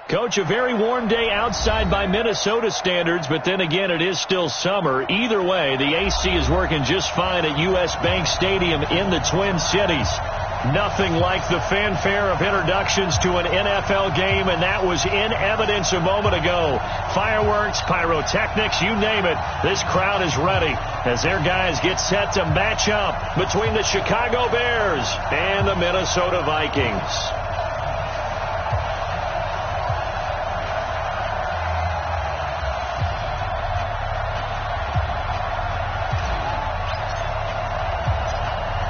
Coach, a very warm day outside by Minnesota standards, but then again, it is still summer. Either way, the AC is working just fine at U.S. Bank Stadium in the Twin Cities. Nothing like the fanfare of introductions to an NFL game, and that was in evidence a moment ago. Fireworks, pyrotechnics, you name it. This crowd is ready as their guys get set to match up between the Chicago Bears and the Minnesota Vikings.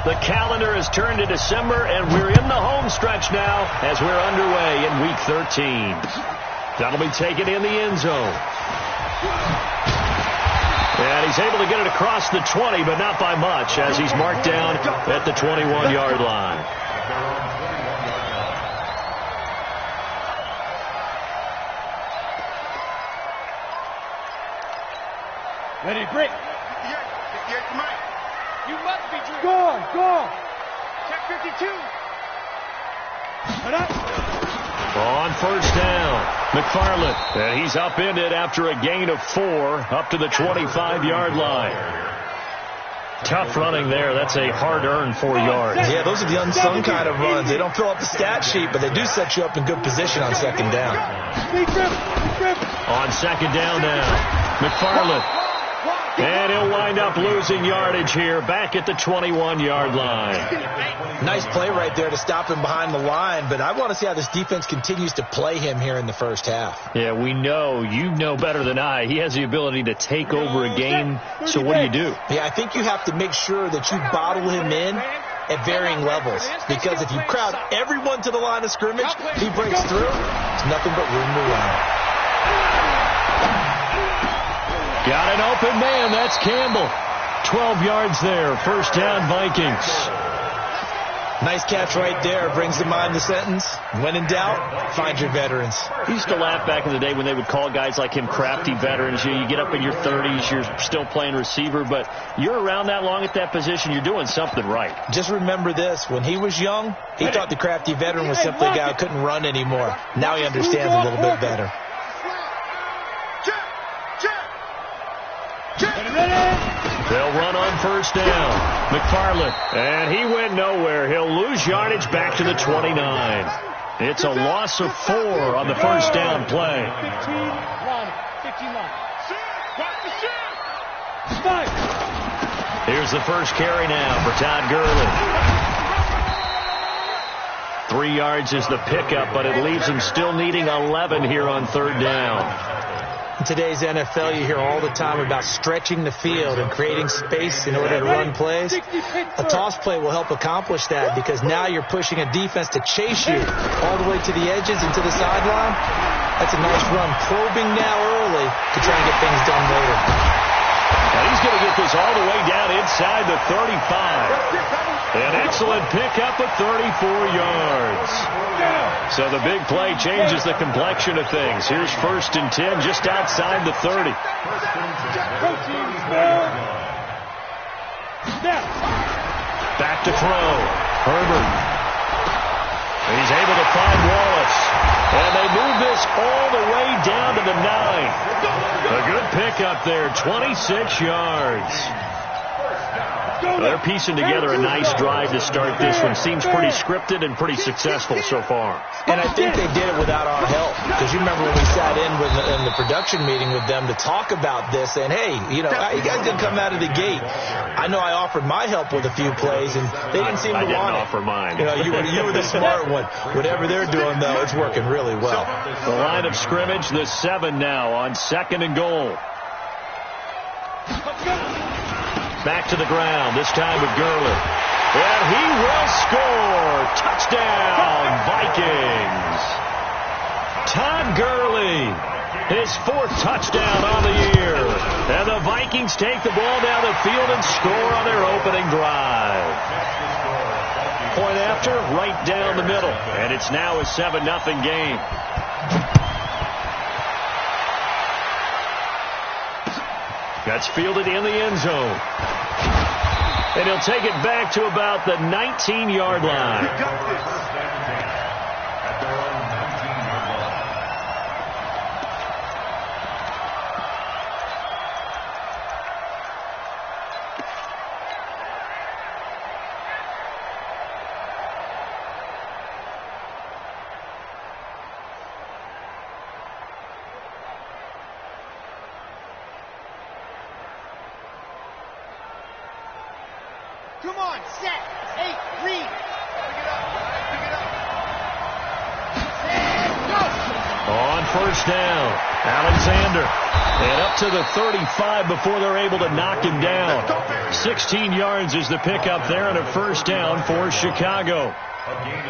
The calendar has turned to December, and we're in the home stretch now as we're underway in Week 13. That'll be taken in the end zone. And he's able to get it across the 20, but not by much, as he's marked down at the 21-yard line. Ready, break. You must be Drew. Go on. Check 52. On first down, McFarland. And he's upended after a gain of 4 up to the 25-yard line. Tough running there. That's a hard-earned 4 yards. Yeah, those are the unsung kind of runs. They don't fill up the stat sheet, but they do set you up in good position on second down. On second down now, McFarland. And he'll wind up losing yardage here back at the 21-yard line. Nice play right there to stop him behind the line, but I want to see how this defense continues to play him here in the first half. Yeah, we know. You know better than I. He has the ability to take over a game, so what do? Yeah, I think you have to make sure that you bottle him in at varying levels, because if you crowd everyone to the line of scrimmage, he breaks through, there's nothing but room to run. Got an open man. That's Campbell. 12 yards there. First down, Vikings. Nice catch right there. Brings to mind the sentence, when in doubt, find your veterans. We used to laugh back in the day when they would call guys like him crafty veterans. You get up in your 30s, you're still playing receiver, but you're around that long at that position, you're doing something right. Just remember this. When he was young, he thought the crafty veteran was simply a guy who couldn't run anymore. Now he understands a little bit better. They'll run on first down. McFarland, and he went nowhere. He'll lose yardage back to the 29. It's a loss of 4 on the first down play. 15 line. Here's the first carry now for Todd Gurley. 3 yards is the pickup, but it leaves him still needing 11 here on third down. In today's NFL, you hear all the time about stretching the field and creating space in order to run plays. A toss play will help accomplish that, because now you're pushing a defense to chase you all the way to the edges and to the sideline. That's a nice run. Probing now early to try and get things done later. Now he's going to get this all the way down inside the 35. An excellent pickup of 34 yards. So the big play changes the complexion of things. Here's 1st and 10 just outside the 30. Back to throw. Herbert. And he's able to find Wallace. And they move this all the way down to the 9. A good pickup there, 26 yards. They're piecing together a nice drive to start this one. Seems pretty scripted and pretty successful so far. And I think they did it without our help. Because you remember when we sat in the production meeting with them to talk about this, and hey, you guys didn't come out of the gate. I know I offered my help with a few plays, and they didn't seem to want it. I didn't offer mine. You were the smart one. Whatever they're doing, though, it's working really well. The line of scrimmage, the 7 now on 2nd and goal. Back to the ground, this time with Gurley. And he will score. Touchdown, Vikings. Todd Gurley, his 4th touchdown on the year. And the Vikings take the ball down the field and score on their opening drive. Point after, right down the middle. And it's now a 7-0 game. That's fielded in the end zone. And he'll take it back to about the 19-yard line. Come on, set. 8, read. Pick it up. Set, go. On first down, Alexander. And up to the 35 before they're able to knock him down. 16 yards is the pickup there and a first down for Chicago.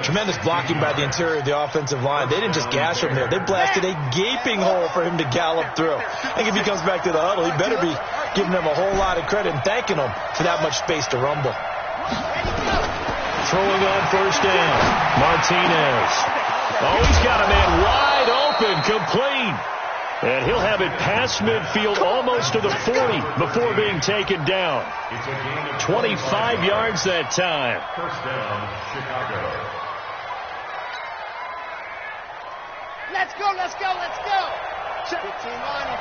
Tremendous blocking by the interior of the offensive line. They didn't just gash him there. They blasted a gaping hole for him to gallop through. I think if he comes back to the huddle, he better be giving them a whole lot of credit and thanking them for that much space to rumble. Throwing on first down, Martinez. Oh, he's got a man wide open, complete. And he'll have it past midfield almost to the 40 before being taken down. 25 yards that time. First down, Chicago. Let's go. 15 Lonnie.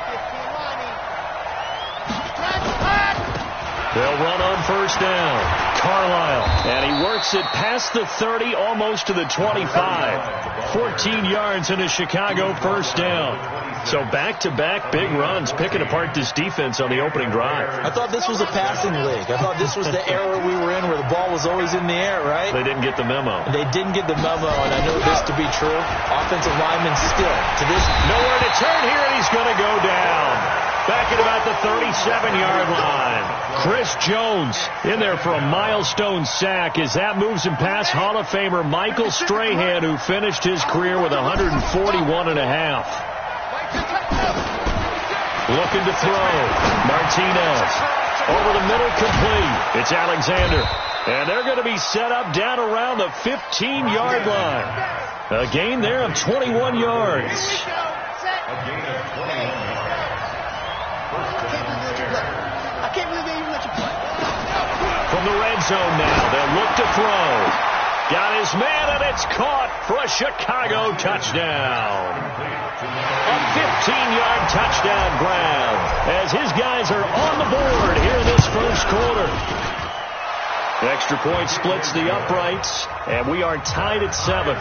They'll run on first down. Carlisle. And he works it past the 30, almost to the 25. 14 yards in a Chicago first down. So back-to-back big runs, picking apart this defense on the opening drive. I thought this was a passing league. I thought this was the era we were in where the ball was always in the air, right? They didn't get the memo. They didn't get the memo, and I know this to be true. Offensive linemen still, to this... Nowhere to turn here, and he's going to go down. Back at about the 37-yard line. Chris Jones in there for a milestone sack as that moves him past Hall of Famer Michael Strahan, who finished his career with 141.5. Looking to throw. Martinez. Over the middle, complete. It's Alexander. And they're going to be set up down around the 15-yard line. A gain there of 21 yards. I can't believe they even let you play. From the red zone now, they'll look to throw. Got his man, and it's caught for a Chicago touchdown. A 15-yard touchdown grab as his guys are on the board here in this first quarter. Extra point splits the uprights, and we are tied at 7.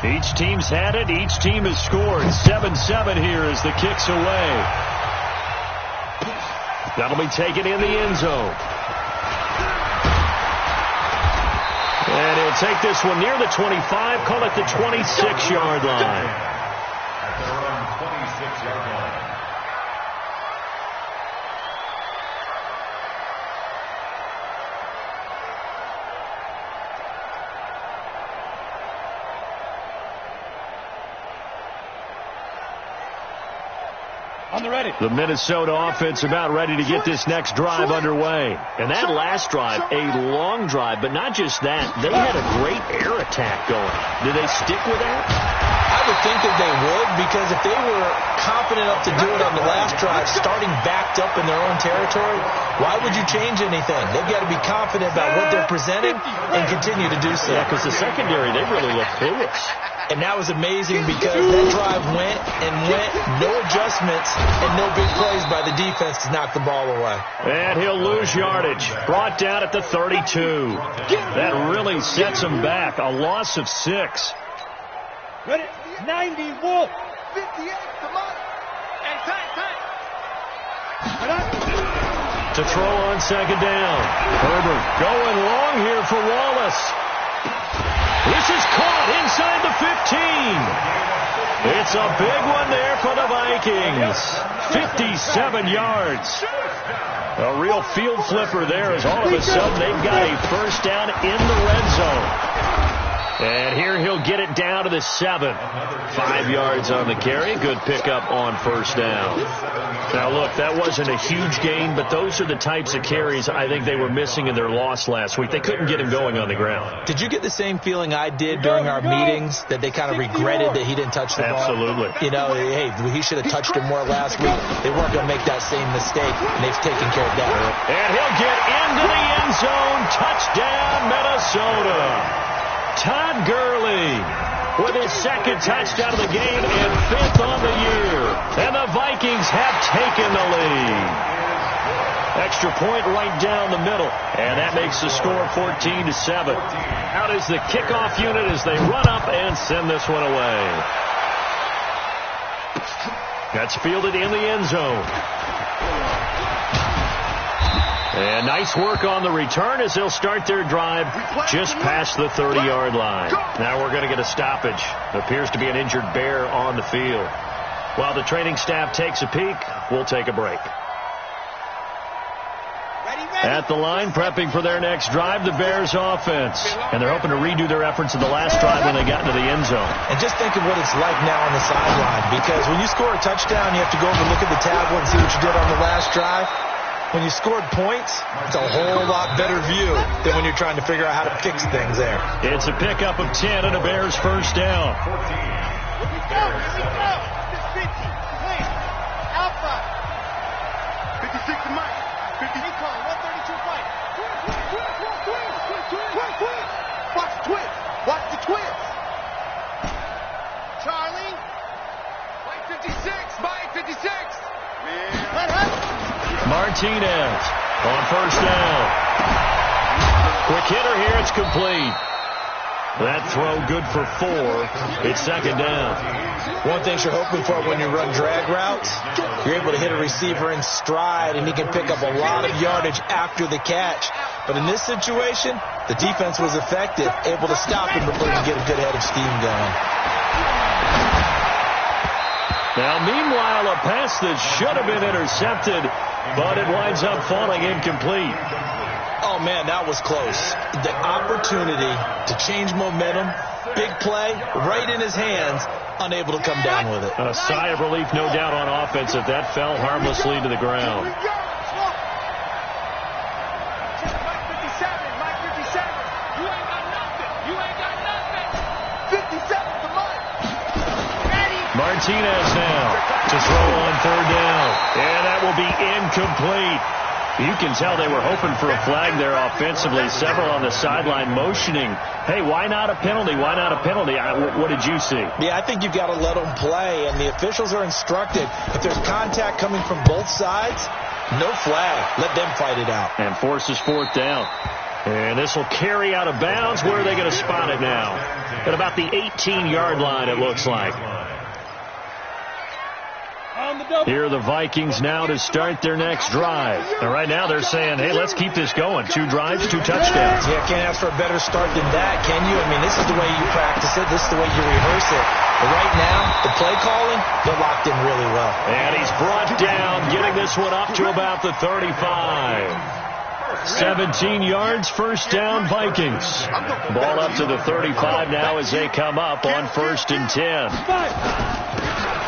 Each team's had it. Each team has scored. 7-7 here as the kick's away. That'll be taken in the end zone. And he'll take this one near the 25, call it the 26-yard line. At their own 26-yard line. On the ready. The Minnesota offense about ready to get this next drive underway. And that last drive, a long drive, but not just that. They had a great air attack going. Do they stick with that? I would think that they would, because if they were confident enough to do it on the last drive, starting backed up in their own territory, why would you change anything? They've got to be confident about what they're presenting and continue to do so. Yeah, because the secondary, they really look clueless. And that was amazing because that drive went and went, no adjustments, and no big plays by the defense to knock the ball away. And he'll lose yardage. Brought down at the 32. That really sets him back. A loss of 6. Ready? 90, Wolf. 58, come on. Hey, time. To throw on second down. Herbert going long here for Wallace. This is caught inside the 15. It's a big one there for the Vikings. 57 yards. A real field flipper there as all of a sudden they've got a first down in the red zone. And here he'll get it down to the 7. 5 yards on the carry. Good pickup on first down. Now, look, that wasn't a huge gain, but those are the types of carries I think they were missing in their loss last week. They couldn't get him going on the ground. Did you get the same feeling I did during our meetings, that they kind of regretted that he didn't touch the ball? Absolutely. You know, hey, he should have touched him more last week. They weren't going to make that same mistake, and they've taken care of that. And he'll get into the end zone. Touchdown, Minnesota. Todd Gurley with his second touchdown of the game and 5th on the year. And the Vikings have taken the lead. Extra point right down the middle. And that makes the score 14-7. Out is the kickoff unit as they run up and send this one away. That's fielded in the end zone. And nice work on the return as they'll start their drive just past the 30-yard line. Now we're going to get a stoppage. Appears to be an injured Bear on the field. While the training staff takes a peek, we'll take a break. At the line, prepping for their next drive, the Bears offense. And they're hoping to redo their efforts of the last drive when they got into the end zone. And just think of what it's like now on the sideline. Because when you score a touchdown, you have to go over and look at the tablet and see what you did on the last drive. When you scored points, it's a whole lot better view than when you're trying to figure out how to fix things there. It's a pickup of 10 and a Bears first down. Here we go. This 50. Clear. Outside. 56 to Mike. 50. Recall. 132 fight. Twist. Watch the twist. Watch the twist. Charlie. Mike 56. Mike 56. Man. Martinez on first down. Quick hitter here. It's complete. That throw good for 4. It's second down. One thing you're hoping for when you run drag routes, you're able to hit a receiver in stride, and he can pick up a lot of yardage after the catch. But in this situation, the defense was effective, able to stop him before he could get a good head of steam going. Now, meanwhile, a pass that should have been intercepted, but it winds up falling incomplete. Oh, man, that was close. The opportunity to change momentum, big play, right in his hands, unable to come down with it. A sigh of relief, no doubt, on offense if that fell harmlessly to the ground. Martinez now to throw on third down. And that will be incomplete. You can tell they were hoping for a flag there offensively. Several on the sideline motioning, hey, why not a penalty? Why not a penalty? What did you see? Yeah, I think you've got to let them play, and the officials are instructed. If there's contact coming from both sides, no flag. Let them fight it out. And forces fourth down. And this will carry out of bounds. Where are they going to spot it now? At about the 18-yard line, it looks like. Here are the Vikings now to start their next drive. And right now they're saying, hey, let's keep this going. 2 drives, 2 touchdowns. Yeah, can't ask for a better start than that, can you? I mean, this is the way you practice it. This is the way you rehearse it. But right now, the play calling, they're locked in really well. And he's brought down, getting this one up to about the 35. 17 yards, first down, Vikings. Ball up to the 35 now as they come up on 1st and 10.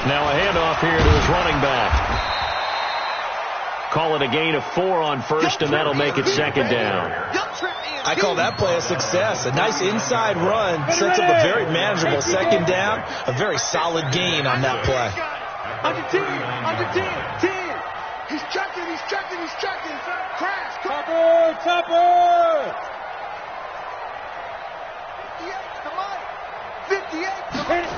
Now a handoff here to his running back. Call it a gain of 4 on first, and that'll make it second down. I call that play a success. A nice inside run sets up a very manageable second down. A very solid gain on that play. Under 10. He's checking. Crash. Topper. 58 to Mike.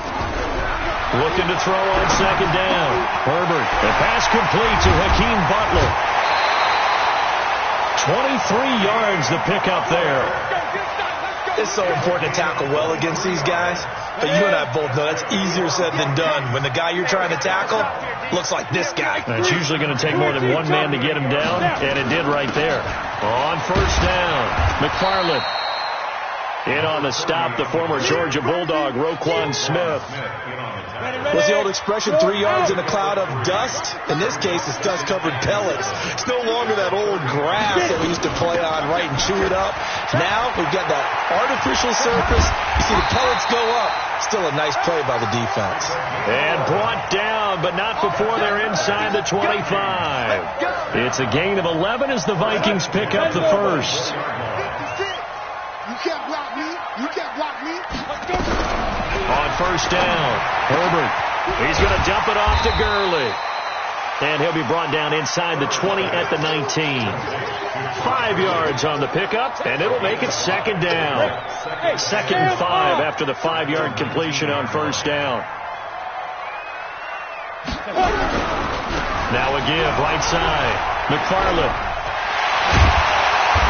Looking to throw on second down. Herbert, the pass complete to Hakeem Butler. 23 yards the pickup there. It's so important to tackle well against these guys. But you and I both know that's easier said than done. When the guy you're trying to tackle looks like this guy. It's usually going to take more than one man to get him down, and it did right there. On first down, McFarland. In on the stop, the former Georgia Bulldog, Roquan Smith. What's the old expression, 3 yards in a cloud of dust? In this case, it's dust-covered pellets. It's no longer that old grass that we used to play on, right, and chew it up. Now we've got that artificial surface. You see the pellets go up. Still a nice play by the defense. And brought down but not before they're inside the 25. It's a gain of 11 as the Vikings pick up the first. You can't block me. You can't block me. On first down, Herbert. He's going to dump it off to Gurley. And he'll be brought down inside the 20 at the 19. 5 yards on the pickup, and it'll make it second down. 2nd and 5 after the 5-yard completion on first down. Now a give, right side. McFarland.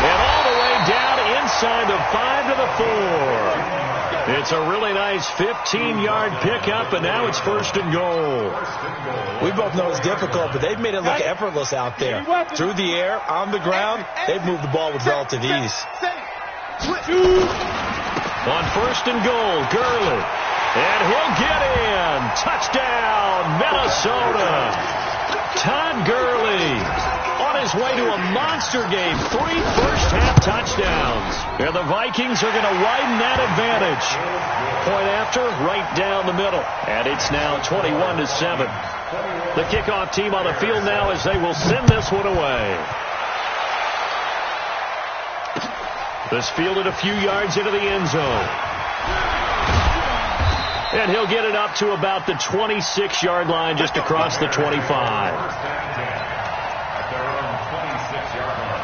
And all the way down inside the 5 to the 4. It's a really nice 15-yard pickup, and now it's first and goal. We both know it's difficult, but they've made it look effortless out there. Through the air, on the ground, they've moved the ball with relative ease. On first and goal, Gurley. And he'll get in. Touchdown, Minnesota. Todd Gurley on his way to a monster game. 3 first-half touchdowns. And the Vikings are going to widen that advantage. Point after, right down the middle. And it's now 21-7. The kickoff team on the field now as they will send this one away. This fielded a few yards into the end zone. And he'll get it up to about the 26-yard line just across the 25. At their own 26-yard line.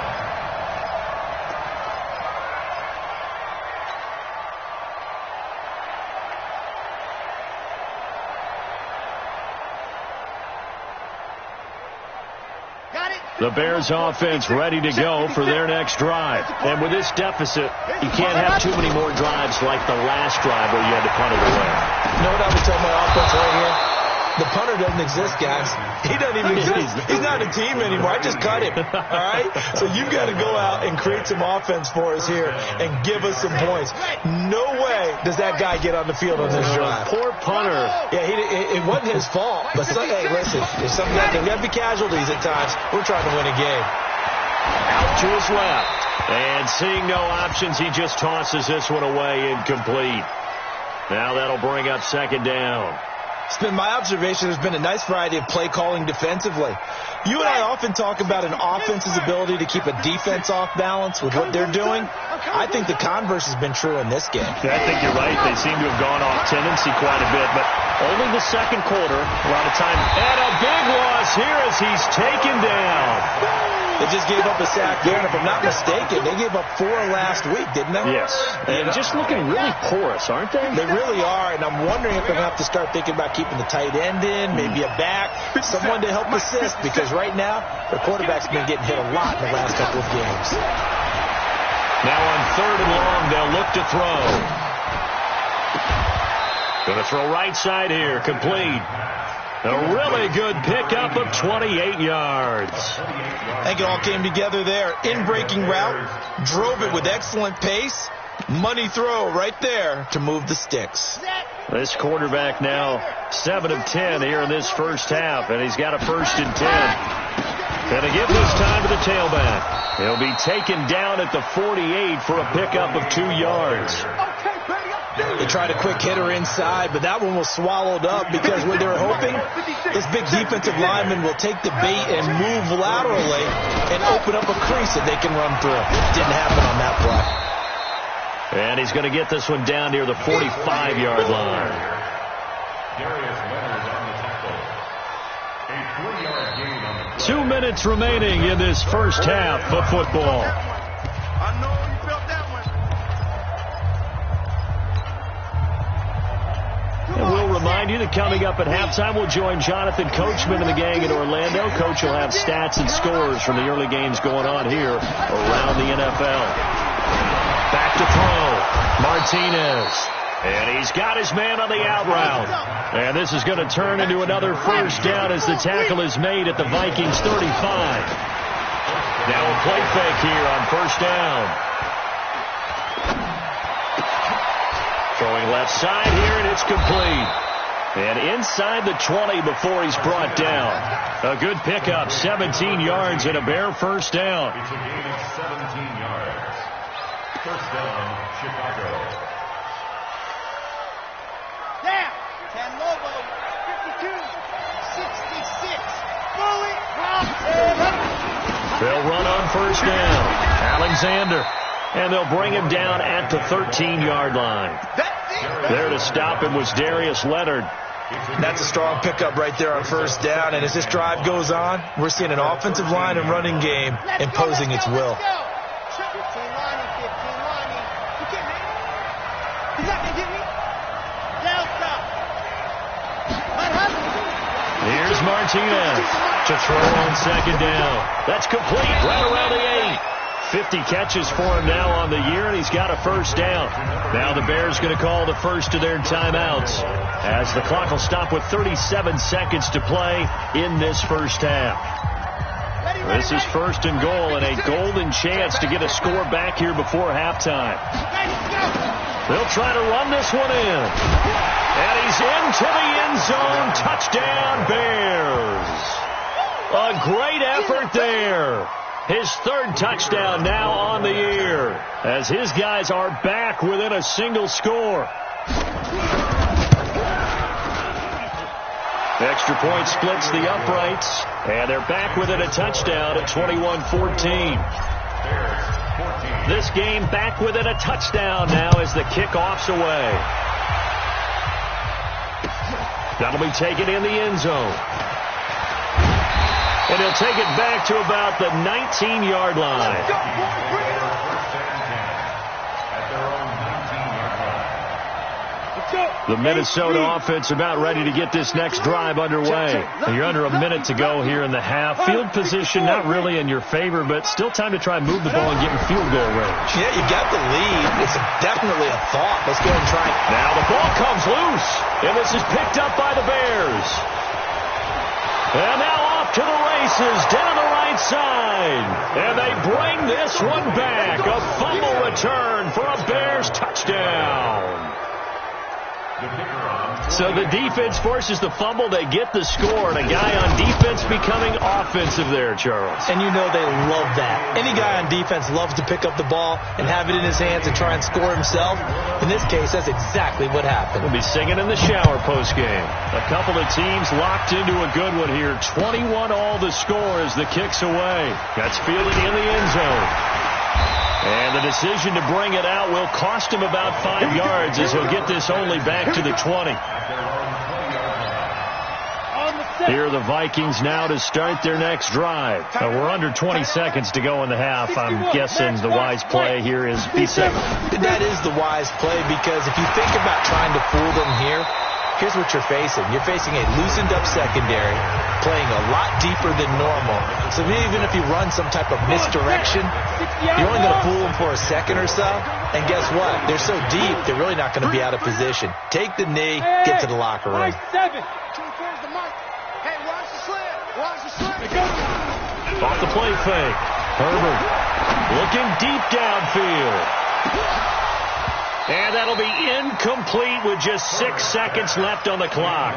The Bears offense ready to go for their next drive. And with this deficit, you can't have too many more drives like the last drive where you had to punt it away. You know what I would tell my offense right here? The punter doesn't exist, guys. He doesn't even exist. He's not a team anymore. I just cut him. All right? So you've got to go out and create some offense for us here and give us some points. No way does that guy get on the field on this drive. Poor punter. Yeah, it wasn't his fault. But, hey, listen, if some guys can have the casualties at times, we're trying to win a game. Out to his left. And seeing no options, he just tosses this one away incomplete. Now that'll bring up second down. It's been my observation there's been a nice variety of play calling defensively. You and I often talk about an offense's ability to keep a defense off balance with what they're doing. I think the converse has been true in this game. I think you're right. They seem to have gone off tendency quite a bit, but only the second quarter, a lot of time. And a big loss here as he's taken down. They just gave up a sack there, and if I'm not mistaken, they gave up 4 last week, didn't they? Yes. And just looking really porous, aren't they? They really are, and I'm wondering if they're going to have to start thinking about keeping the tight end in, maybe a back, someone to help assist, because right now, their quarterback's been getting hit a lot in the last couple of games. Now on 3rd and long, they'll look to throw. Going to throw right side here, complete. A really good pickup of 28 yards. I think it all came together there. In-breaking route, drove it with excellent pace. Money throw right there to move the sticks. This quarterback now 7 of 10 here in this first half, and he's got a 1st and 10. Going to give this time to the tailback. He'll be taken down at the 48 for a pickup of 2 yards. They tried a quick hitter inside, but that one was swallowed up because what they were hoping, this big defensive lineman will take the bait and move laterally and open up a crease that they can run through. Didn't happen on that play. And he's going to get this one down near the 45-yard line. Darius Leonard on the tackle. A 3-yard gain on the 2 minutes remaining in this first half of football. I know you felt that one. And we'll remind you that coming up at halftime, we'll join Jonathan Coachman and the gang in Orlando. Coach will have stats and scores from the early games going on here around the NFL. Back to throw. Martinez. And he's got his man on the out route. And this is going to turn into another first down as the tackle is made at the Vikings 35. Now a play fake here on first down. Throwing left side here, and it's complete. And inside the 20 before he's brought down. A good pickup, 17 yards and a bare first down. It's a gain of 17 yards. First down, Chicago. Down. 10 logo. 52. 60. They'll run on first down. Alexander. And they'll bring him down at the 13-yard line. There to stop him was Darius Leonard. That's a strong pickup right there on first down. And as this drive goes on, we're seeing an offensive line and running game imposing its will. Here's Martinez to throw on second down. That's complete right around the 8. 50 catches for him now on the year, and he's got a first down. Now the Bears going to call the first of their timeouts as the clock will stop with 37 seconds to play in this first half. This is first and goal and a golden chance to get a score back here before halftime. They'll try to run this one in. And he's into the end zone. Touchdown, Bears. A great effort there. His third touchdown now on the year as his guys are back within a single score. Extra point splits the uprights, and they're back within a touchdown at 21-14. This game back within a touchdown now as the kickoff's away. That'll be taken in the end zone. And he'll take it back to about the 19-yard line. The Minnesota offense about ready to get this next drive underway. You're under a minute to go here in the half. Field position not really in your favor, but still time to try and move the ball and get in field goal range. Yeah, you got the lead. It's definitely a thought. Let's go and try it. Now the ball comes loose, and this is picked up by the Bears. And now off to the races down the right side. And they bring this one back. A fumble return for a Bears touchdown. So the defense forces the fumble. They get the score. And a guy on defense becoming offensive there, Charles. And you know they love that. Any guy on defense loves to pick up the ball and have it in his hands and try and score himself. In this case, that's exactly what happened. We'll be singing in the shower postgame. A couple of teams locked into a good one here. 21 all the score as the kick's away. That's fielded in the end zone. And the decision to bring it out will cost him about 5 yards as he'll get this only back to the 20. Here are the Vikings now to start their next drive. We're under 20 seconds to go in the half. I'm guessing the wise play here is be safe. That is the wise play because if you think about trying to fool them here, here's what you're facing. You're facing a loosened up secondary, playing a lot deeper than normal. So even if you run some type of misdirection, you're only going to fool them for a second or so. And guess what? They're so deep, they're really not going to be out of position. Take the knee, get to the locker room. Off the play fake. Herbert looking deep downfield. And that'll be incomplete with just 6 seconds left on the clock.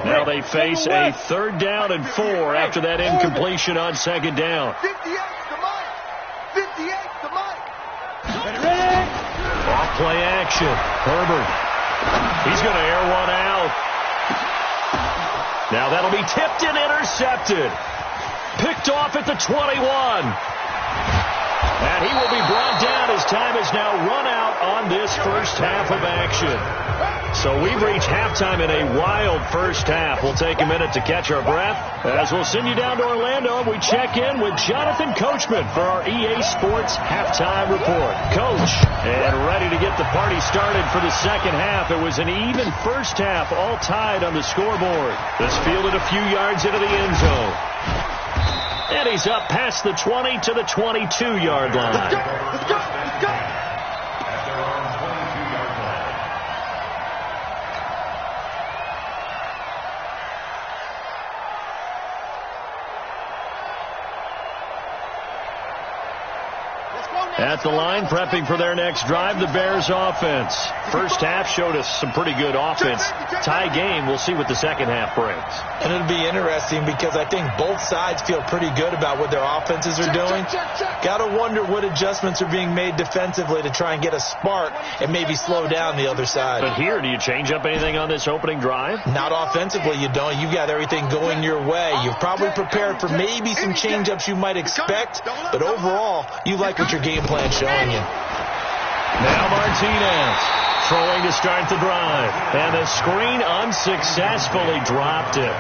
Now they face a 3rd down and 4 after that incompletion on 2nd down. 58 to Mike. Off play action. Herbert. He's going to air one out. Now that'll be tipped and intercepted. Picked off at the 21. And he will be brought down as time is now run out on this first half of action. So we've reached halftime in a wild first half. We'll take a minute to catch our breath as we'll send you down to Orlando and we check in with Jonathan Coachman for our EA Sports Halftime Report. Coach, and ready to get the party started for the second half. It was an even first half, all tied on the scoreboard. This fielded a few yards into the end zone. And he's up past the 20 to the 22-yard line. Let's go. Let's go. At the line, prepping for their next drive, the Bears offense. First half showed us some pretty good offense. Tie game, we'll see what the second half brings. And it'll be interesting because I think both sides feel pretty good about what their offenses are doing. Got to wonder what adjustments are being made defensively to try and get a spark and maybe slow down the other side. But here, do you change up anything on this opening drive? Not offensively, you don't. You've got everything going your way. You've probably prepared for maybe some change-ups you might expect, but overall, you like what your game plan's showing you. Now Martinez throwing to start the drive, and the screen unsuccessfully dropped it.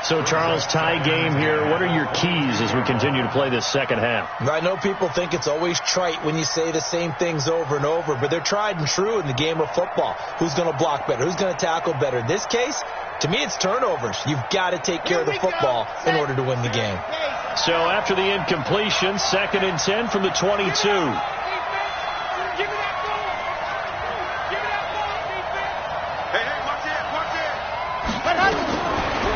So, Charles, tie game here. What are your keys as we continue to play this second half? I know people think it's always trite when you say the same things over and over, but they're tried and true in the game of football. Who's going to block better? Who's going to tackle better? In this case, to me, it's turnovers. You've got to take care of the football in order to win the game. So, after the incompletion, 2nd and 10 from the 22.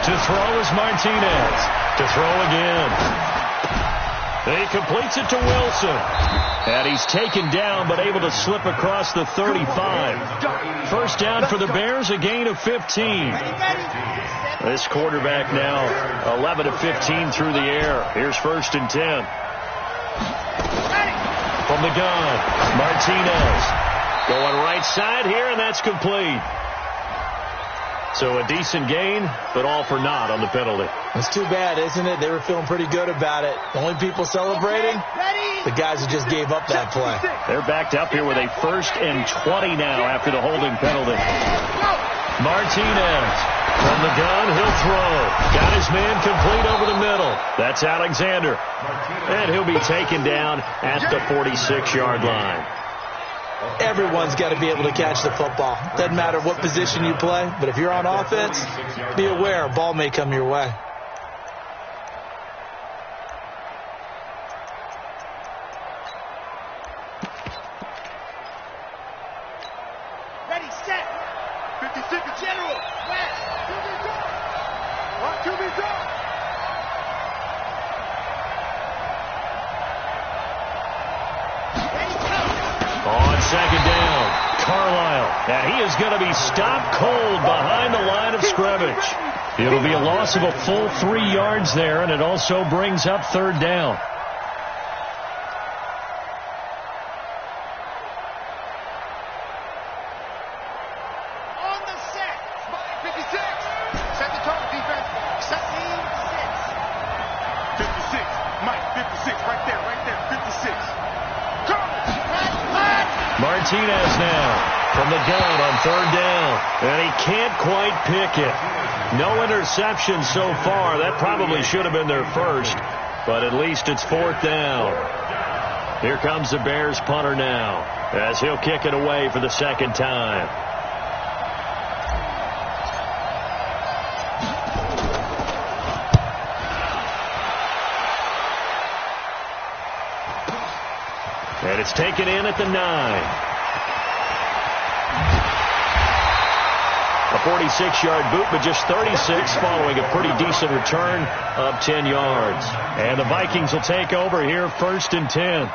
To throw is Martinez. To throw again. He completes it to Wilson. And he's taken down but able to slip across the 35. First down for the Bears, a gain of 15. This quarterback now 11 of 15 through the air. Here's 1st and 10. From the gun, Martinez. Going right side here, and that's complete. So a decent gain, but all for naught on the penalty. It's too bad, isn't it? They were feeling pretty good about it. The only people celebrating, the guys who just gave up that play. They're backed up here with a 1st and 20 now after the holding penalty. Martinez from the gun, he'll throw. Got his man complete over the middle. That's Alexander. And he'll be taken down at the 46-yard line. Everyone's got to be able to catch the football. Doesn't matter what position you play, but if you're on offense, be aware a ball may come your way. Ready, set. 50-50 general. West. QB drop. On 2nd down, Carlisle. And he is going to be stopped cold behind the line of scrimmage. It'll be a loss of a full 3 yards there, and it also brings up 3rd down. On the set. 56. Set the tone, defense. 16-6. 56. Mike, 56. Right there. 56. Martinez now from the gun on 3rd down. And he can't quite pick it. No interception so far. That probably should have been their first. But at least it's 4th down. Here comes the Bears punter now as he'll kick it away for the 2nd time. And it's taken in at the 9. A 46-yard boot, but just 36 following a pretty decent return of 10 yards. And the Vikings will take over here, 1st and 10.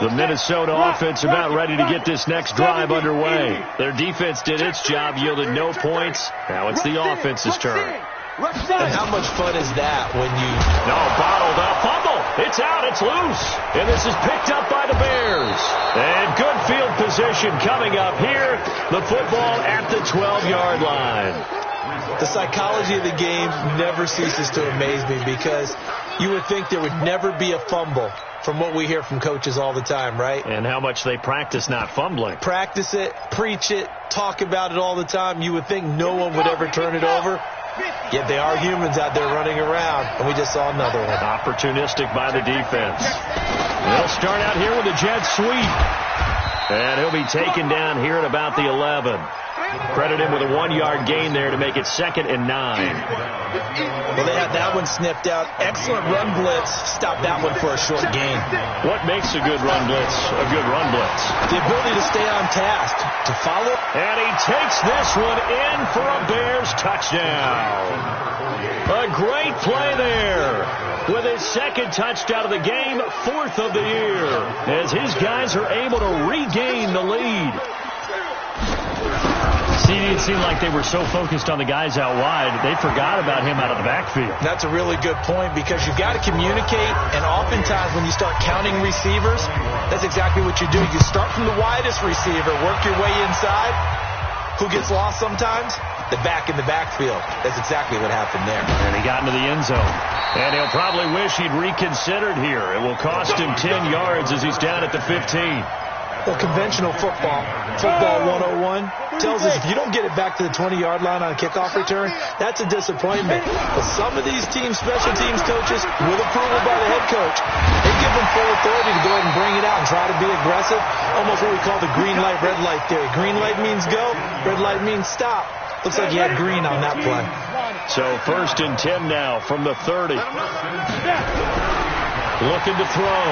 The Minnesota offense about ready to get this next drive underway. Their defense did its job, yielded no points. Now it's the offense's turn. And how much fun is that when you... No, bottled up. Fumble. It's out. It's loose. And this is picked up by the Bears. And good field position coming up here. The football at the 12-yard line. The psychology of the game never ceases to amaze me because you would think there would never be a fumble from what we hear from coaches all the time, right? And how much they practice not fumbling. Practice it, preach it, talk about it all the time. You would think no one would ever turn it over. Yet they are humans out there running around, and we just saw another one. Opportunistic by the defense. They'll start out here with a jet sweep. And he'll be taken down here at about the 11. Credit him with a 1-yard gain there to make it 2nd and 9. Well, they had that one sniffed out. Excellent run blitz. Stop that one for a short gain. What makes a good run blitz a good run blitz? The ability to stay on task, to follow. And he takes this one in for a Bears touchdown. A great play there. With his 2nd touchdown of the game, 4th of the year, as his guys are able to regain the lead. See, it seemed like they were so focused on the guys out wide, they forgot about him out of the backfield. That's a really good point because you've got to communicate, and oftentimes when you start counting receivers, that's exactly what you do. You start from the widest receiver, work your way inside. Who gets lost sometimes? The back in the backfield. That's exactly what happened there. And he got into the end zone. And he'll probably wish he'd reconsidered here. It will cost him 10 yards as he's down at the 15. Well, conventional football 101, tells us if you don't get it back to the 20-yard line on a kickoff return, that's a disappointment. But some of these special teams coaches, with approval by the head coach, they give them full authority to go ahead and bring it out and try to be aggressive. Almost what we call the green light, red light theory. Green light means go, red light means stop. Looks like you had green on that play. So 1st and 10 now from the 30. Looking to throw.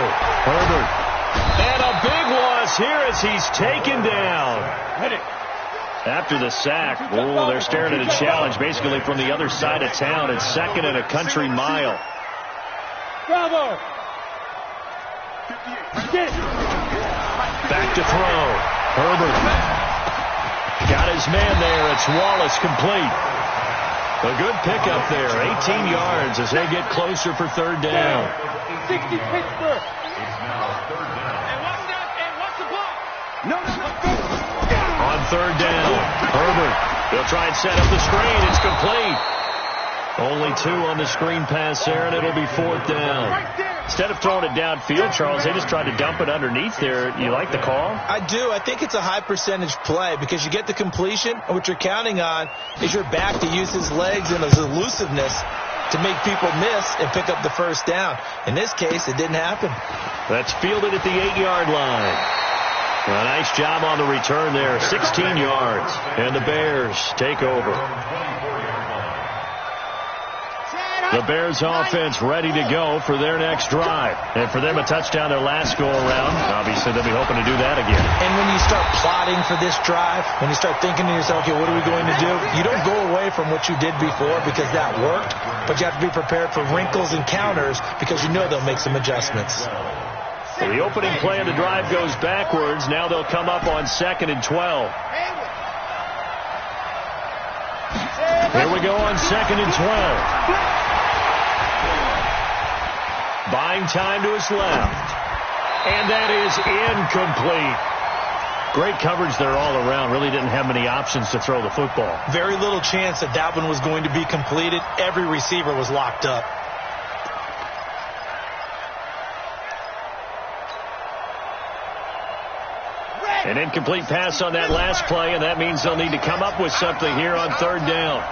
Herbert. And a big loss here as he's taken down. After the sack, they're staring at a challenge basically from the other side of town. It's 2nd and a country mile. Bravo! Back to throw. Herbert. Got his man there. It's Wallace complete. A good pickup there. 18 yards as they get closer for 3rd down. 60 Pittsburgh. On 3rd down, Herbert. They'll try and set up the screen. It's complete. Only 2 on the screen pass there, and it'll be 4th down. Instead of throwing it downfield, Charles, they just tried to dump it underneath there. You like the call? I do. I think it's a high percentage play because you get the completion, and what you're counting on is your back to use his legs and his elusiveness to make people miss and pick up the 1st down. In this case, it didn't happen. That's fielded at the 8-yard line. A nice job on the return there, 16 yards, and the Bears take over. The Bears offense ready to go for their next drive. And for them, a touchdown their last go-around. Obviously, they'll be hoping to do that again. And when you start plotting for this drive, when you start thinking to yourself, okay, what are we going to do? You don't go away from what you did before because that worked, but you have to be prepared for wrinkles and counters because you know they'll make some adjustments. Well, the opening play of the drive goes backwards. Now they'll come up on 2nd and 12. Here we go on 2nd and 12. Buying time to his left. And that is incomplete. Great coverage there all around. Really didn't have many options to throw the football. Very little chance that that one was going to be completed. Every receiver was locked up. An incomplete pass on that last play, and that means they'll need to come up with something here on 3rd down.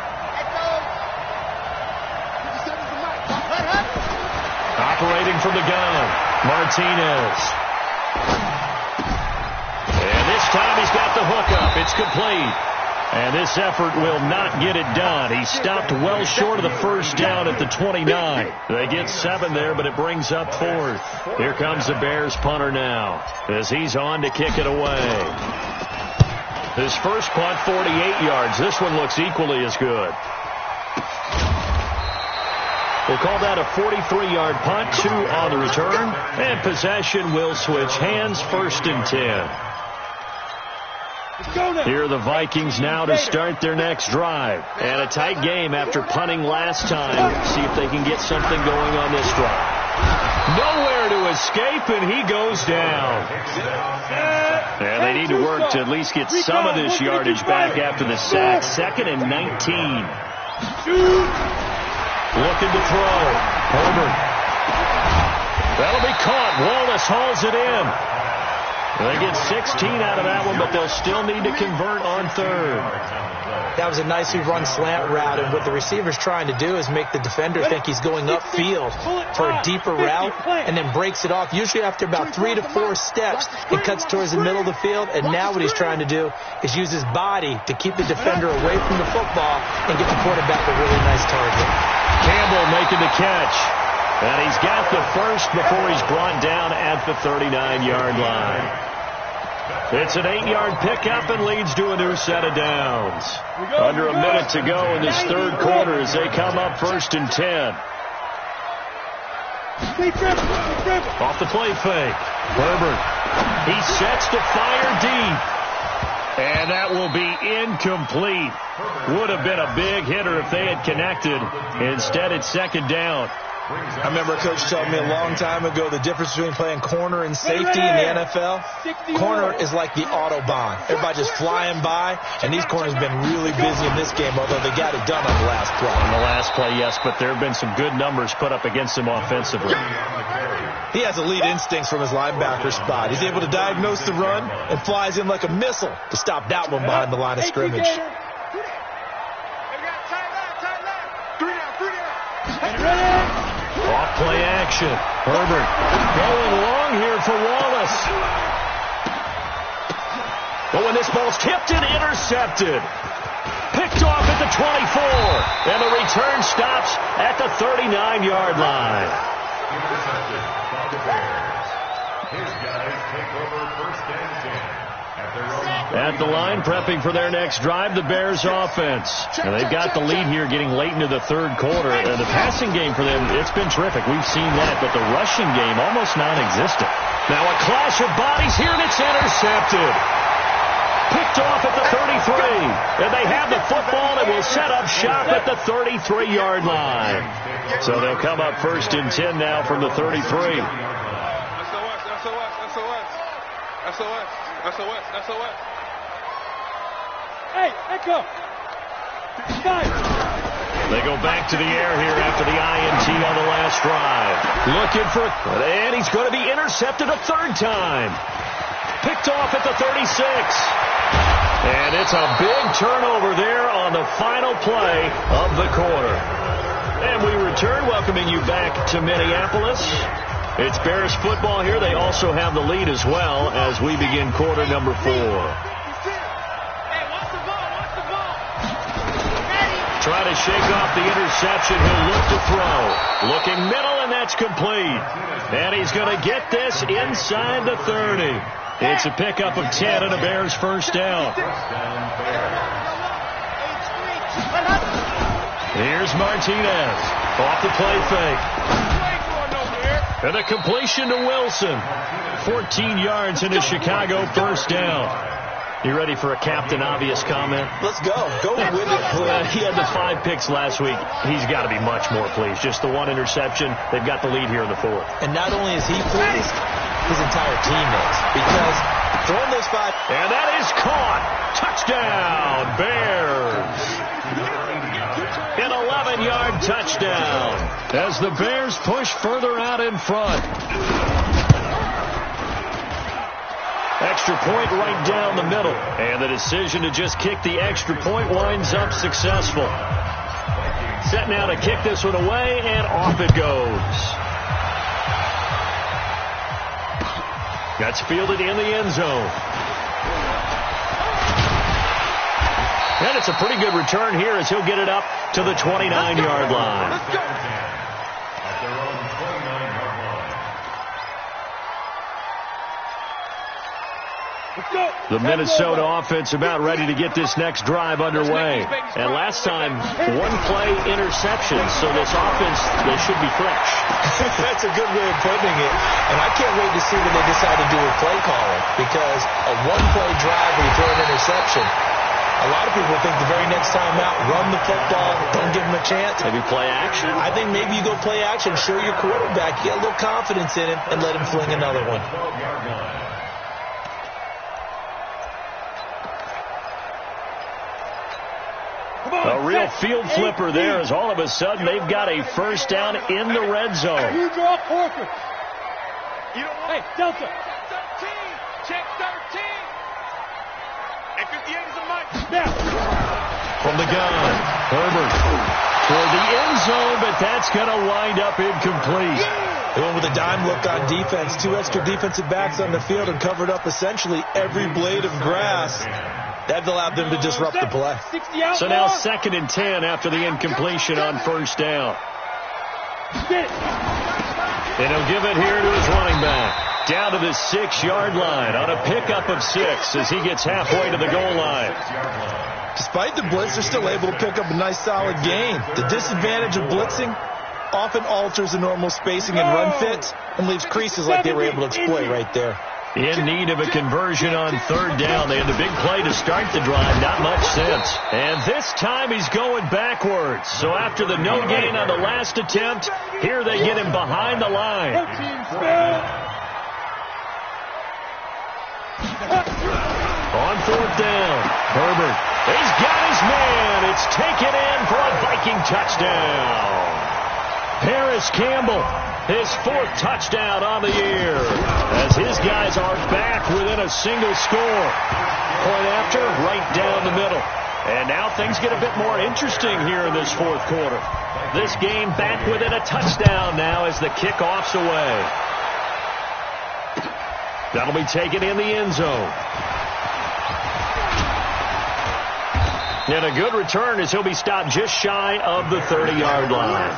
Operating from the gun, Martinez. And this time he's got the hookup. It's complete. And this effort will not get it done. He stopped well short of the 1st down at the 29. They get 7 there, but it brings up 4th. Here comes the Bears punter now as he's on to kick it away. His first punt, 48 yards. This one looks equally as good. We'll call that a 43-yard punt, 2 on the return. And possession will switch hands, 1st and 10. Here are the Vikings now to start their next drive. And a tight game after punting last time. See if they can get something going on this drive. Nowhere to escape, and he goes down. And they need to work to at least get some of this yardage back after the sack. 2nd and 19. Looking to throw. Herbert. That'll be caught. Wallace hauls it in. They get 16 out of that one, but they'll still need to convert on third. That was a nicely run slant route, and what the receiver's trying to do is make the defender think he's going upfield for a deeper route and then breaks it off. Usually after about 3 to 4 steps, it cuts towards the middle of the field, and now what he's trying to do is use his body to keep the defender away from the football and get the quarterback a really nice target. Campbell making the catch. And he's got the first before he's brought down at the 39-yard line. It's an 8-yard pickup and leads to a new set of downs. Under a minute to go in this third quarter as they come up 1st and 10. Off the play fake. Herbert. He sets to fire deep. And that will be incomplete. Would have been a big hitter if they had connected. Instead, it's 2nd down. I remember a coach telling me a long time ago the difference between playing corner and safety in the NFL. Corner is like the Autobahn. Everybody just flying by, and these corners have been really busy in this game, although they got it done on the last play. On the last play, yes, but there have been some good numbers put up against him offensively. He has elite instincts from his linebacker spot. He's able to diagnose the run and flies in like a missile to stop that one behind the line of scrimmage. Off play action. Herbert going long here for Wallace. But when this ball's tipped and intercepted. Picked off at the 24. And the return stops at the 39-yard line. Intercepted by the Bears. His guys take over 1st and 10. At the line, prepping for their next drive, the Bears offense. And they've got the lead here getting late into the third quarter. The passing game for them, it's been terrific. We've seen that, but the rushing game almost non-existent. Now a clash of bodies here, and it's intercepted. Picked off at the 33. And they have the football and will set up shop at the 33-yard line. So they'll come up 1st and 10 now from the 33. SOS. Hey, Echo. They go back to the air here after the INT on the last drive. Looking for, and he's going to be intercepted a 3rd time. Picked off at the 36. And it's a big turnover there on the final play of the quarter. And we return, welcoming you back to Minneapolis. It's Bears football here. They also have the lead as well as we begin quarter number 4. Try to shake off the interception. He'll look to throw. Looking middle, and that's complete. And he's going to get this inside the 30. It's a pickup of 10 and a Bears 1st down. Here's Martinez. Off the play fake. And a completion to Wilson. 14 yards into Chicago, 1st down. You ready for a Captain Obvious comment? Let's go. Go with it, please. He had the 5 picks last week. He's got to be much more pleased. Just the 1 interception. They've got the lead here in the 4th. And not only is he pleased, his entire team is. Because throwing those 5... And that is caught. Touchdown, Bears. An 11-yard touchdown as the Bears push further out in front. Extra point right down the middle. And the decision to just kick the extra point winds up successful. Set now to kick this one away, and off it goes. That's fielded in the end zone. And it's a pretty good return here as he'll get it up to the 29-yard line. At their own 29-yard line. The Minnesota offense about ready to get this next drive underway. And last time, 1-play interception, so this offense, they should be fresh. That's a good way of putting it. And I can't wait to see what they decide to do with play calling. Because a 1-play drive where you throw an interception, a lot of people think the very next time out, run the football, don't give them a chance. Maybe play action? I think maybe you go play action, show your quarterback, get a little confidence in him, and let him fling another one. A real field flipper there as all of a sudden they've got a 1st down in the red zone. You draw Porker. Hey, Delta. Check 13. And 58 is a Mike. From the gun, Herbert toward the end zone, but that's going to wind up incomplete. They went with a dime look on defense. 2 extra defensive backs on the field and covered up essentially every blade of grass. That allowed them to disrupt the play. So now 2nd and 10 after the incompletion on first down. And he'll give it here to his running back. Down to the 6-yard line on a pickup of 6 as he gets halfway to the goal line. Despite the blitz, they're still able to pick up a nice solid gain. The disadvantage of blitzing often alters the normal spacing and run fits and leaves creases like they were able to exploit right there. In need of a conversion on 3rd down. They had the big play to start the drive. Not much sense. And this time he's going backwards. So after the no gain on the last attempt, here they get him behind the line. On 4th down, Herbert. He's got his man. It's taken in for a Viking touchdown. Harris Campbell, his 4th touchdown on the year, as his guys are back within a single score. Point after, right down the middle. And now things get a bit more interesting here in this 4th quarter. This game back within a touchdown now as the kickoff's away. That'll be taken in the end zone. And a good return as he'll be stopped just shy of the 30-yard line.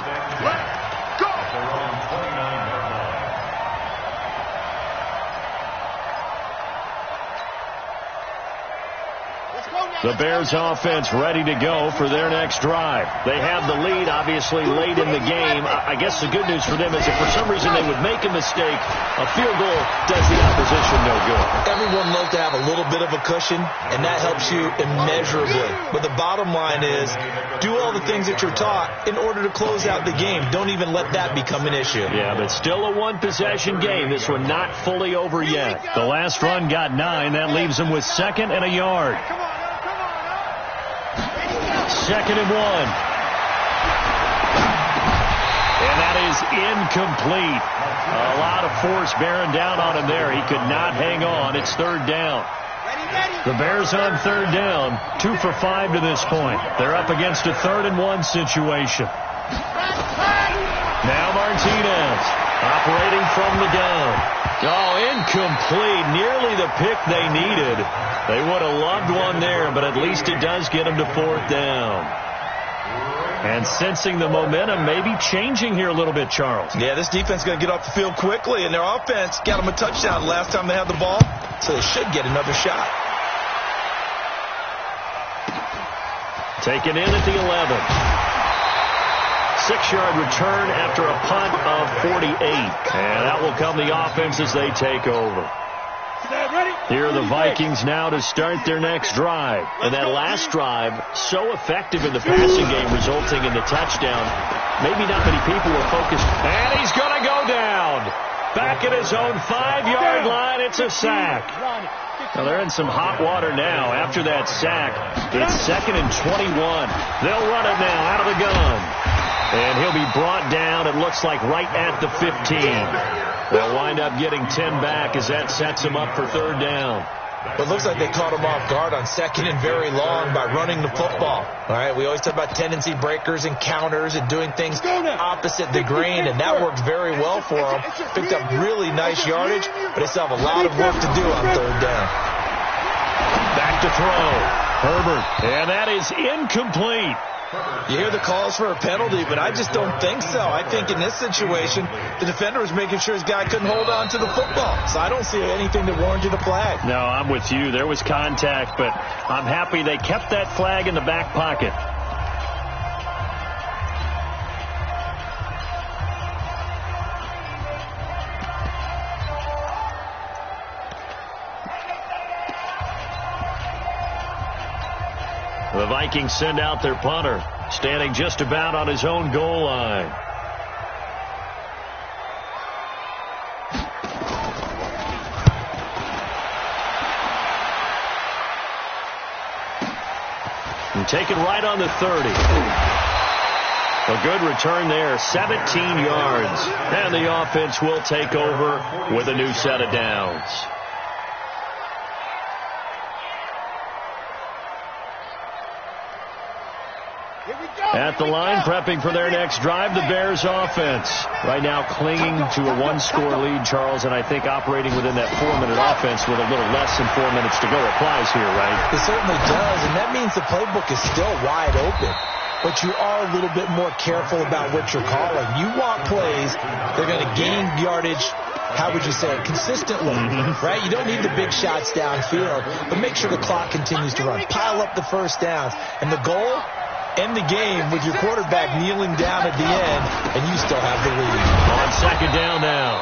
The Bears offense ready to go for their next drive. They have the lead, obviously, late in the game. I guess the good news for them is if for some reason they would make a mistake, a field goal does the opposition no good. Everyone loves to have a little bit of a cushion, and that helps you immeasurably. But the bottom line is, do all the things that you're taught in order to close out the game. Don't even let that become an issue. Yeah, but still a one-possession game. This one not fully over yet. The last run got 9. That leaves them with 2nd and a yard. 2nd and 1. And that is incomplete. A lot of force bearing down on him there. He could not hang on. It's 3rd down. The Bears on 3rd down. 2 for 5 to this point. They're up against a 3rd and 1 situation. Now Martinez operating from the gun. Oh, incomplete. Nearly the pick they needed. They would have loved one there, but at least it does get them to 4th down. And sensing the momentum maybe changing here a little bit, Charles. Yeah, this defense is going to get off the field quickly, and their offense got them a touchdown last time they had the ball, so they should get another shot. Taken in at the 11. 6-yard return after a punt of 48. And that will come the offense as they take over. Here are the Vikings now to start their next drive. And that last drive, so effective in the passing game, resulting in the touchdown. Maybe not many people were focused. And he's going to go down. Back at his own 5-yard line, it's a sack. Now they're in some hot water now. After that sack, it's 2nd and 21. They'll run it now out of the gun. And he'll be brought down, it looks like, right at the 15. They'll wind up getting 10 back as that sets them up for 3rd down. But it looks like they caught him off guard on 2nd and very long by running the football. All right, we always talk about tendency breakers and counters and doing things opposite the grain, and that worked very well for them. Picked up really nice yardage, but they still have a lot of work to do on 3rd down. Back to throw. Herbert, and that is incomplete. You hear the calls for a penalty, but I just don't think so. I think in this situation, the defender was making sure his guy couldn't hold on to the football. So I don't see anything that warranted a flag. No, I'm with you. There was contact, but I'm happy they kept that flag in the back pocket. The Vikings send out their punter, standing just about on his own goal line. And taken right on the 30. A good return there, 17 yards. And the offense will take over with a new set of downs. At the line, prepping for their next drive, the Bears offense. Right now clinging to a one-score lead, Charles, and I think operating within that 4-minute offense with a little less than 4 minutes to go applies here, right? It certainly does, and that means the playbook is still wide open. But you are a little bit more careful about what you're calling. You want plays, they're going to gain yardage, how would you say it, consistently, right? You don't need the big shots downfield, but make sure the clock continues to run. Pile up the first downs. And the goal, end the game with your quarterback kneeling down at the end, and you still have the lead. On second down now,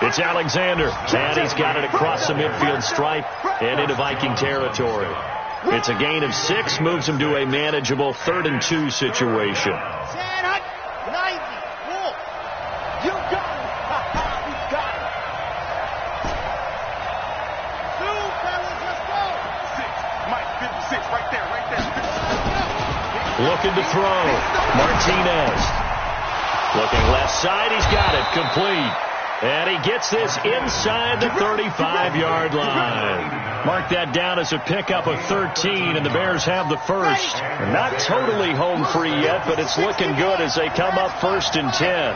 it's Alexander, and he's got it across the midfield stripe and into Viking territory. It's a gain of 6, moves him to a manageable 3rd and 2 situation. 90. Wolf. You got it. You got it. 2, fellas, let's go. 6. Mike, 56, right there, right there. Looking to throw. Martinez. Looking left side, he's got it. Complete. And he gets this inside the 35-yard line. Mark that down as a pickup of 13, and the Bears have the first. Not totally home free yet, but it's looking good as they come up 1st and 10.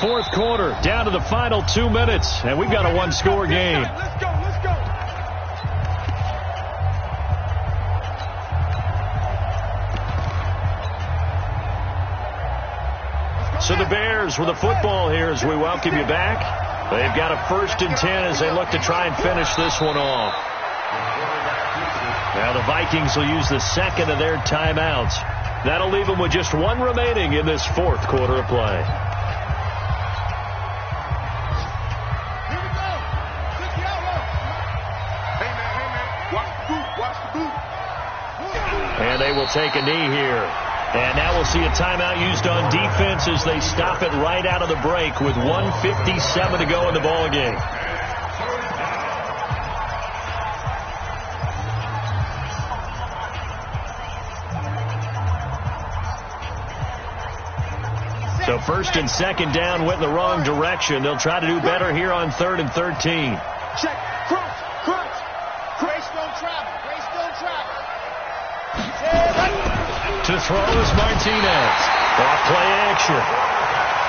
Fourth quarter, down to the final 2 minutes, and we've got a one-score game. Let's go, let's go. So the Bears with the football here as we welcome you back. They've got a 1st and 10 as they look to try and finish this one off. Now the Vikings will use the second of their timeouts. That'll leave them with just 1 remaining in this 4th quarter of play. And they will take a knee here. And now we'll see a timeout used on defense as they stop it right out of the break with 1:57 to go in the ballgame. So 1st and 2nd down went in the wrong direction. They'll try to do better here on 3rd and 13. Check. Crunch. Grace don't travel. Grace don't travel. To throw is Martinez. Off play action.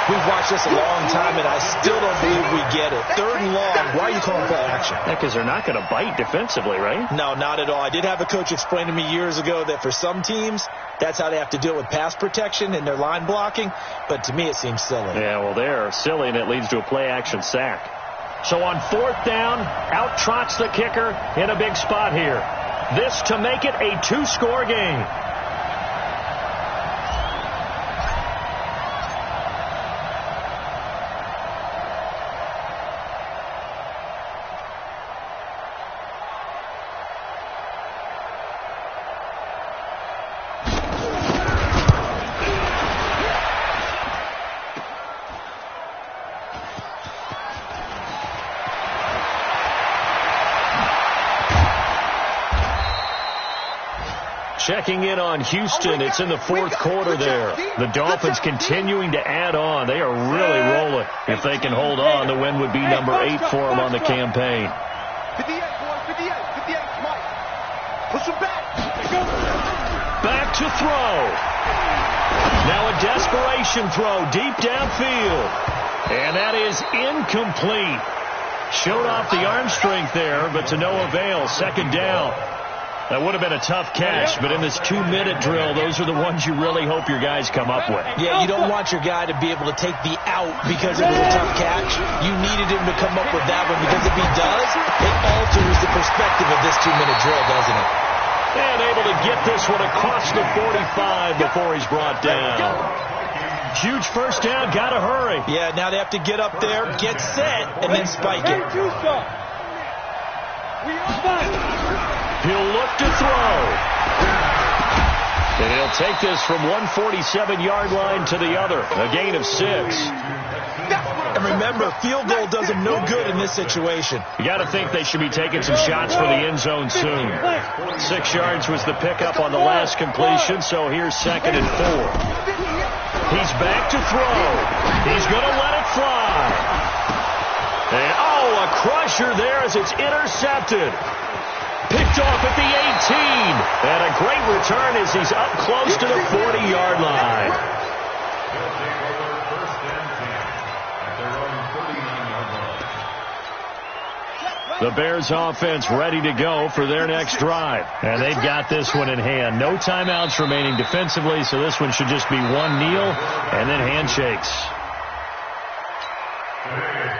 We've watched this a long time, and I still don't believe we get it. 3rd and long. Why are you calling play action? Because they're not going to bite defensively, right? No, not at all. I did have a coach explain to me years ago that for some teams, that's how they have to deal with pass protection and their line blocking. But to me, it seems silly. Yeah, well, they're silly, and it leads to a play action sack. So on 4th down, out trots the kicker in a big spot here. This to make it a 2-score game. Checking in on Houston. It's in the 4th quarter there. The Dolphins continuing to add on. They are really rolling. If they can hold on, the win would be number 8 for them on the campaign. 58, boys, 58, Mike. Push him back. Back to throw. Now a desperation throw deep downfield. And that is incomplete. Showed off the arm strength there, but to no avail. 2nd down. That would have been a tough catch, but in this 2-minute drill, those are the ones you really hope your guys come up with. Yeah, you don't want your guy to be able to take the out because it was a tough catch. You needed him to come up with that one, because if he does, it alters the perspective of this 2-minute drill, doesn't it? And able to get this one across the 45 before he's brought down. Huge 1st down, gotta hurry. Yeah, now they have to get up there, get set, and then spike it. He'll look to throw. And he'll take this from 147-yard line to the other. A gain of 6. And remember, field goal does them no good in this situation. You got to think they should be taking some shots for the end zone soon. 6 yards was the pickup on the last completion, so here's 2nd and 4. He's back to throw. He's going to let it fly. And, a crusher there as it's intercepted. Picked off at the 18. And a great return as he's up close to the 40-yard line. They'll take over 1st and 10 at their own 39-yard line. The Bears offense ready to go for their next drive. And they've got this one in hand. No timeouts remaining defensively, so this one should just be one kneel and then handshakes. Today,